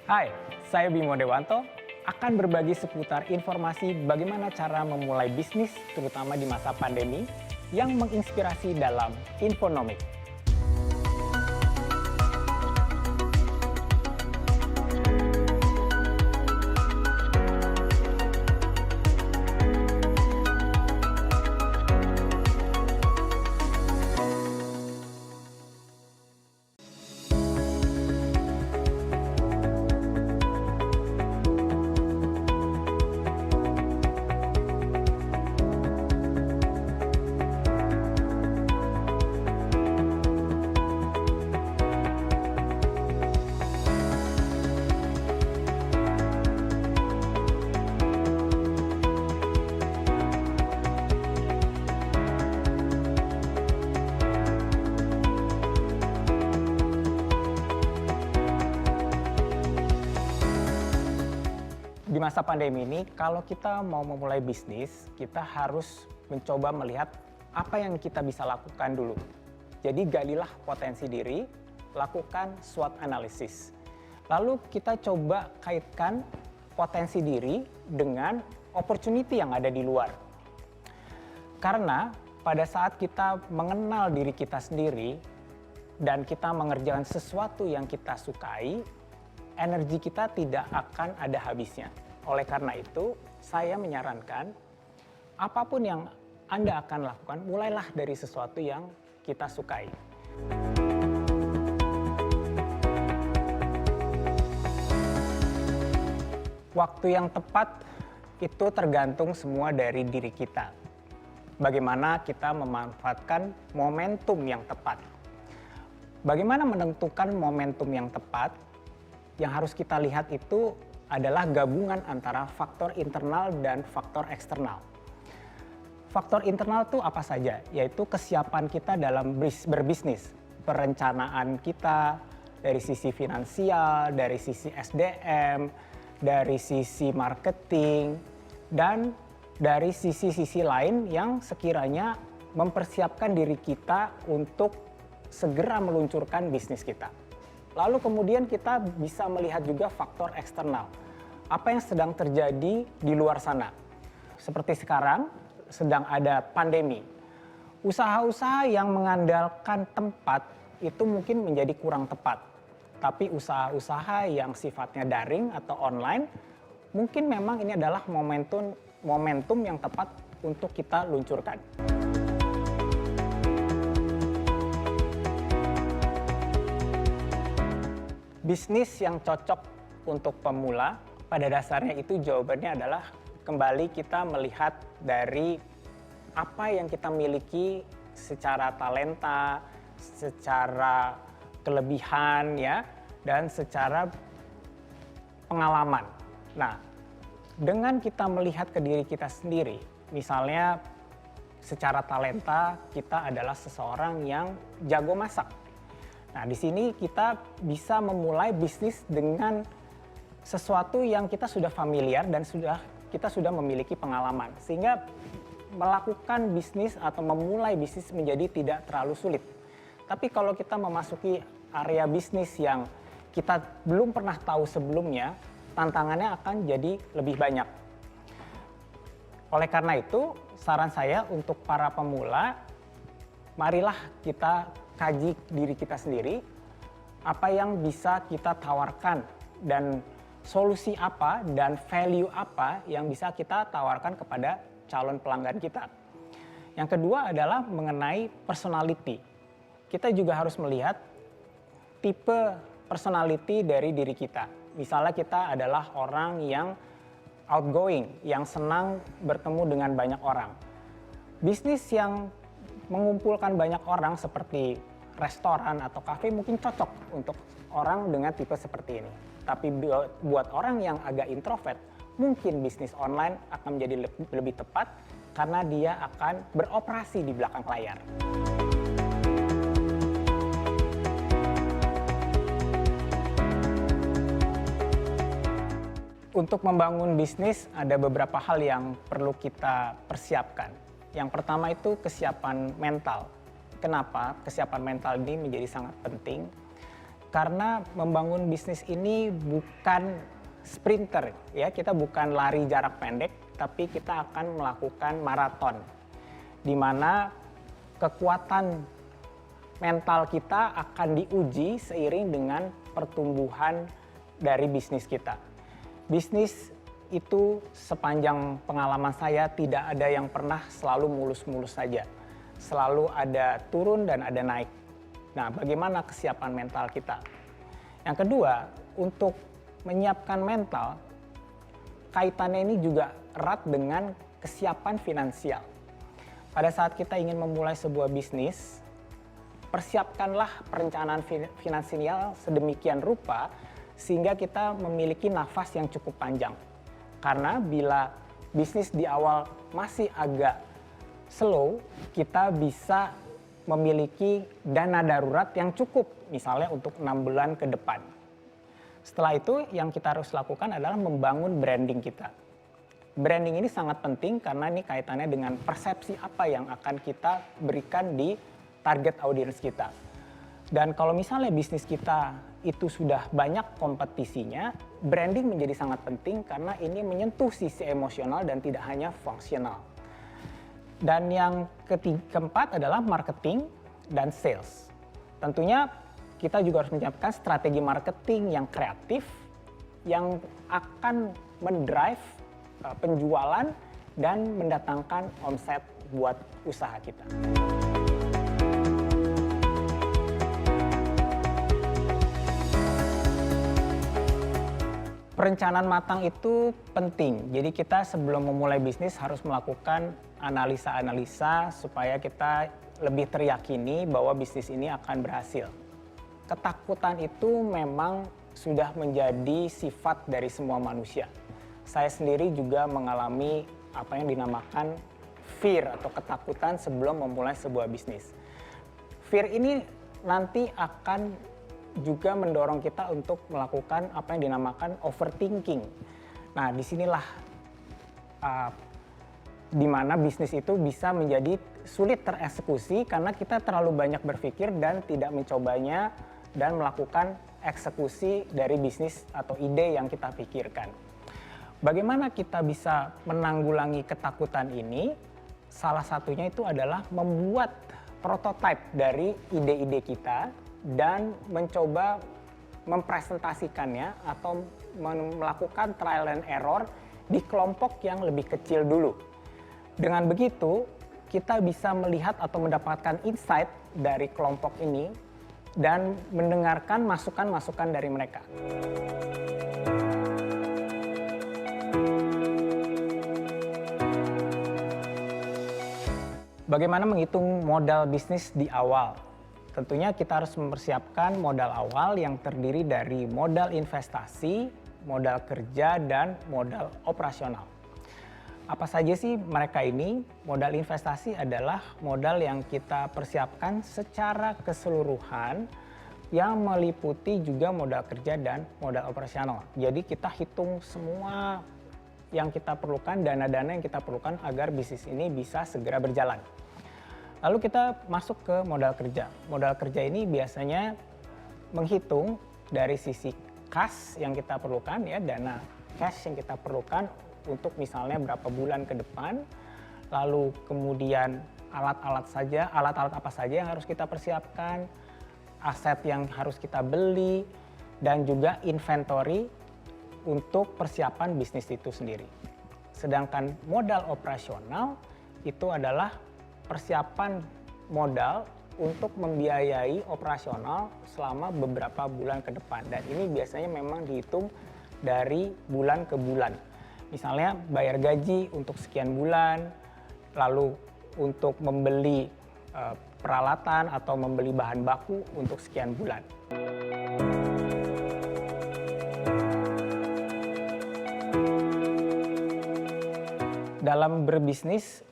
Hai, saya Bimo Dewanto akan berbagi seputar informasi bagaimana cara memulai bisnis terutama di masa pandemi yang menginspirasi dalam Infonomik. Di masa pandemi ini, kalau kita mau memulai bisnis, kita harus mencoba melihat apa yang kita bisa lakukan dulu. Jadi galilah potensi diri, lakukan SWOT analysis. Lalu kita coba kaitkan potensi diri dengan opportunity yang ada di luar. Karena pada saat kita mengenal diri kita sendiri dan kita mengerjakan sesuatu yang kita sukai, energi kita tidak akan ada habisnya. Oleh karena itu, saya menyarankan apapun yang Anda akan lakukan, mulailah dari sesuatu yang kita sukai. Waktu yang tepat itu tergantung semua dari diri kita. Bagaimana kita memanfaatkan momentum yang tepat. Bagaimana menentukan momentum yang tepat? Yang harus kita lihat itu adalah gabungan antara faktor internal dan faktor eksternal. Faktor internal itu apa saja? Yaitu kesiapan kita dalam berbisnis, perencanaan kita dari sisi finansial, dari sisi SDM, dari sisi marketing, dan dari sisi-sisi lain yang sekiranya mempersiapkan diri kita untuk segera meluncurkan bisnis kita. Lalu kemudian kita bisa melihat juga faktor eksternal. Apa yang sedang terjadi di luar sana. Seperti sekarang sedang ada pandemi. Usaha-usaha yang mengandalkan tempat itu mungkin menjadi kurang tepat. Tapi usaha-usaha yang sifatnya daring atau online, mungkin memang ini adalah momentum yang tepat untuk kita luncurkan. Bisnis yang cocok untuk pemula, pada dasarnya itu jawabannya adalah kembali kita melihat dari apa yang kita miliki secara talenta, secara kelebihan ya, dan secara pengalaman. Nah, dengan kita melihat ke diri kita sendiri, misalnya secara talenta kita adalah seseorang yang jago masak. Nah, di sini kita bisa memulai bisnis dengan sesuatu yang kita sudah familiar dan kita sudah memiliki pengalaman. Sehingga melakukan bisnis atau memulai bisnis menjadi tidak terlalu sulit. Tapi kalau kita memasuki area bisnis yang kita belum pernah tahu sebelumnya, tantangannya akan jadi lebih banyak. Oleh karena itu, saran saya untuk para pemula, marilah kita kaji diri kita sendiri, apa yang bisa kita tawarkan dan solusi apa dan value apa yang bisa kita tawarkan kepada calon pelanggan kita. Yang kedua adalah mengenai personality. Kita juga harus melihat tipe personality dari diri kita. Misalnya kita adalah orang yang outgoing, yang senang bertemu dengan banyak orang. Bisnis yang mengumpulkan banyak orang seperti restoran atau kafe mungkin cocok untuk orang dengan tipe seperti ini. Tapi buat orang yang agak introvert, mungkin bisnis online akan menjadi lebih tepat karena dia akan beroperasi di belakang layar. Untuk membangun bisnis ada beberapa hal yang perlu kita persiapkan. Yang pertama itu kesiapan mental. Kenapa kesiapan mental ini menjadi sangat penting? Karena membangun bisnis ini bukan sprinter ya, kita bukan lari jarak pendek, tapi kita akan melakukan maraton. Di mana kekuatan mental kita akan diuji seiring dengan pertumbuhan dari bisnis kita. Bisnis itu sepanjang pengalaman saya tidak ada yang pernah selalu mulus-mulus saja. Selalu ada turun dan ada naik. Nah, bagaimana kesiapan mental kita? Yang kedua, untuk menyiapkan mental, kaitannya ini juga erat dengan kesiapan finansial. Pada saat kita ingin memulai sebuah bisnis, persiapkanlah perencanaan finansial sedemikian rupa sehingga kita memiliki nafas yang cukup panjang. Karena bila bisnis di awal masih agak slow, kita bisa memiliki dana darurat yang cukup, misalnya untuk 6 bulan ke depan. Setelah itu yang kita harus lakukan adalah membangun branding kita. Branding ini sangat penting karena ini kaitannya dengan persepsi apa yang akan kita berikan di target audiens kita. Dan kalau misalnya bisnis kita itu sudah banyak kompetisinya, branding menjadi sangat penting karena ini menyentuh sisi emosional dan tidak hanya fungsional. Dan yang keempat adalah marketing dan sales. Tentunya kita juga harus menyiapkan strategi marketing yang kreatif yang akan mendrive penjualan dan mendatangkan omset buat usaha kita. Perencanaan matang itu penting. Jadi kita sebelum memulai bisnis harus melakukan analisa-analisa supaya kita lebih teryakini bahwa bisnis ini akan berhasil. Ketakutan itu memang sudah menjadi sifat dari semua manusia. Saya sendiri juga mengalami apa yang dinamakan fear atau ketakutan sebelum memulai sebuah bisnis. Fear ini nanti akan juga mendorong kita untuk melakukan apa yang dinamakan overthinking. Nah, disinilah di mana bisnis itu bisa menjadi sulit tereksekusi karena kita terlalu banyak berpikir dan tidak mencobanya dan melakukan eksekusi dari bisnis atau ide yang kita pikirkan. Bagaimana kita bisa menanggulangi ketakutan ini? Salah satunya itu adalah membuat prototipe dari ide-ide kita dan mencoba mempresentasikannya atau melakukan trial and error di kelompok yang lebih kecil dulu. Dengan begitu, kita bisa melihat atau mendapatkan insight dari kelompok ini dan mendengarkan masukan-masukan dari mereka. Bagaimana menghitung modal bisnis di awal? Tentunya kita harus mempersiapkan modal awal yang terdiri dari modal investasi, modal kerja, dan modal operasional. Apa saja sih mereka ini? Modal investasi adalah modal yang kita persiapkan secara keseluruhan yang meliputi juga modal kerja dan modal operasional. Jadi kita hitung semua yang kita perlukan, dana-dana yang kita perlukan agar bisnis ini bisa segera berjalan. Lalu kita masuk ke modal kerja. Modal kerja ini biasanya menghitung dari sisi kas yang kita perlukan, ya, dana cash yang kita perlukan untuk misalnya berapa bulan ke depan. Lalu kemudian alat-alat apa saja yang harus kita persiapkan, aset yang harus kita beli, dan juga inventory untuk persiapan bisnis itu sendiri. Sedangkan modal operasional itu adalah persiapan modal untuk membiayai operasional selama beberapa bulan ke depan. Dan ini biasanya memang dihitung dari bulan ke bulan. Misalnya bayar gaji untuk sekian bulan, lalu untuk membeli peralatan atau membeli bahan baku untuk sekian bulan. Dalam berbisnis,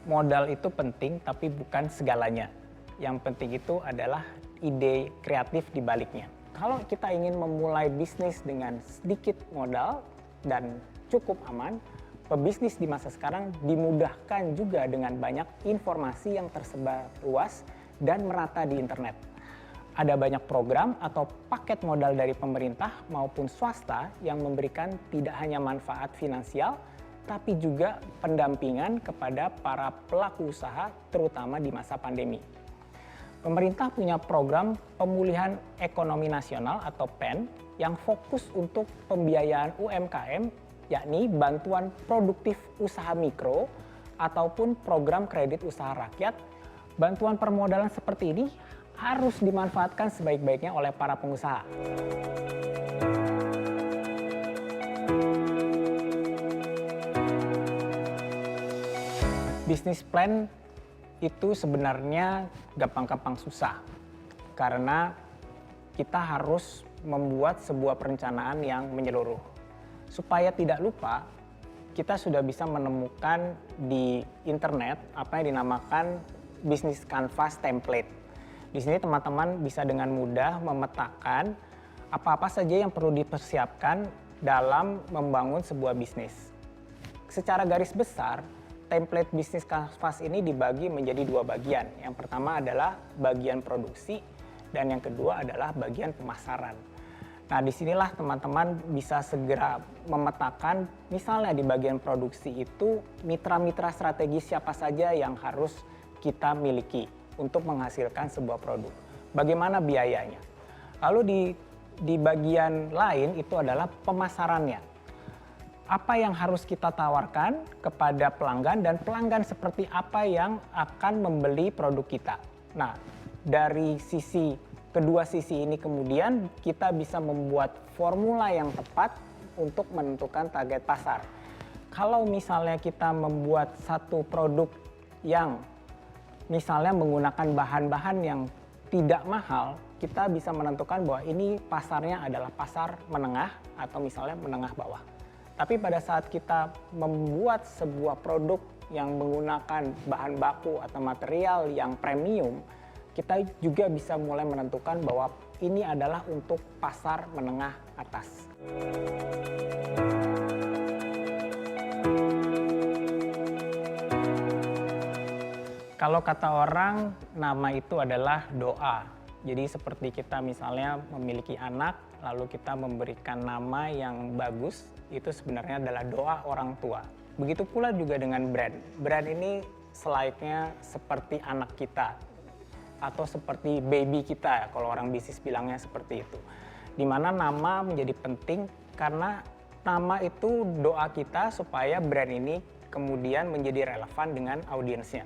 modal itu penting tapi bukan segalanya. Yang penting itu adalah ide kreatif di baliknya. Kalau kita ingin memulai bisnis dengan sedikit modal dan cukup aman, pebisnis di masa sekarang dimudahkan juga dengan banyak informasi yang tersebar luas dan merata di internet. Ada banyak program atau paket modal dari pemerintah maupun swasta yang memberikan tidak hanya manfaat finansial, tapi juga pendampingan kepada para pelaku usaha, terutama di masa pandemi. Pemerintah punya program pemulihan ekonomi nasional atau PEN yang fokus untuk pembiayaan UMKM, yakni bantuan produktif usaha mikro ataupun program kredit usaha rakyat. Bantuan permodalan seperti ini harus dimanfaatkan sebaik-baiknya oleh para pengusaha. Bisnis plan itu sebenarnya gampang-gampang susah, karena kita harus membuat sebuah perencanaan yang menyeluruh. Supaya tidak lupa, kita sudah bisa menemukan di internet apa yang dinamakan Business Canvas Template. Di sini teman-teman bisa dengan mudah memetakan apa-apa saja yang perlu dipersiapkan dalam membangun sebuah bisnis. Secara garis besar, template Business Canvas ini dibagi menjadi dua bagian. Yang pertama adalah bagian produksi dan yang kedua adalah bagian pemasaran. Nah, disinilah teman-teman bisa segera memetakan, misalnya di bagian produksi itu mitra-mitra strategis siapa saja yang harus kita miliki untuk menghasilkan sebuah produk. Bagaimana biayanya? Lalu di bagian lain itu adalah pemasarannya. Apa yang harus kita tawarkan kepada pelanggan dan pelanggan seperti apa yang akan membeli produk kita. Nah, dari kedua sisi ini kemudian kita bisa membuat formula yang tepat untuk menentukan target pasar. Kalau misalnya kita membuat satu produk yang misalnya menggunakan bahan-bahan yang tidak mahal, kita bisa menentukan bahwa ini pasarnya adalah pasar menengah atau misalnya menengah bawah. Tapi pada saat kita membuat sebuah produk yang menggunakan bahan baku atau material yang premium, kita juga bisa mulai menentukan bahwa ini adalah untuk pasar menengah atas. Kalau kata orang, nama itu adalah doa. Jadi seperti kita misalnya memiliki anak, lalu kita memberikan nama yang bagus, itu sebenarnya adalah doa orang tua. Begitu pula juga dengan brand. Brand ini selayaknya seperti anak kita, atau seperti baby kita, kalau orang bisnis bilangnya seperti itu. Di mana nama menjadi penting karena nama itu doa kita supaya brand ini kemudian menjadi relevan dengan audiensnya.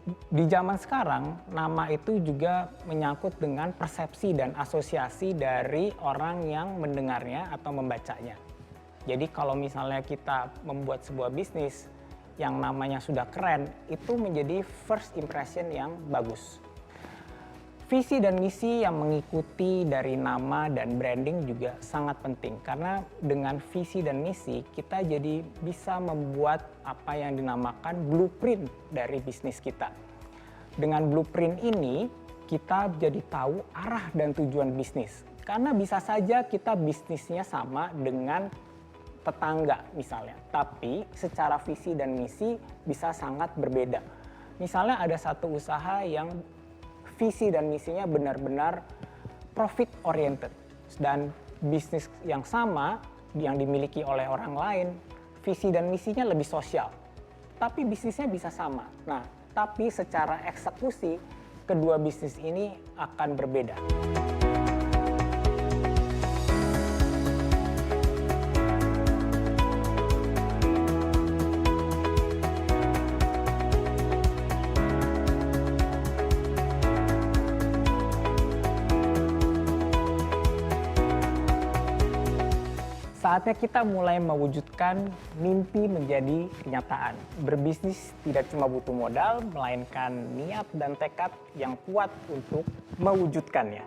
Di zaman sekarang, nama itu juga menyangkut dengan persepsi dan asosiasi dari orang yang mendengarnya atau membacanya. Jadi kalau misalnya kita membuat sebuah bisnis yang namanya sudah keren, itu menjadi first impression yang bagus. Visi dan misi yang mengikuti dari nama dan branding juga sangat penting. Karena dengan visi dan misi, kita jadi bisa membuat apa yang dinamakan blueprint dari bisnis kita. Dengan blueprint ini, kita jadi tahu arah dan tujuan bisnis. Karena bisa saja kita bisnisnya sama dengan tetangga misalnya, tapi secara visi dan misi bisa sangat berbeda. Misalnya ada satu usaha yang visi dan misinya benar-benar profit oriented dan bisnis yang sama yang dimiliki oleh orang lain, visi dan misinya lebih sosial, tapi bisnisnya bisa sama. Nah, tapi secara eksekusi kedua bisnis ini akan berbeda. Saatnya kita mulai mewujudkan mimpi menjadi kenyataan. Berbisnis tidak cuma butuh modal, melainkan niat dan tekad yang kuat untuk mewujudkannya.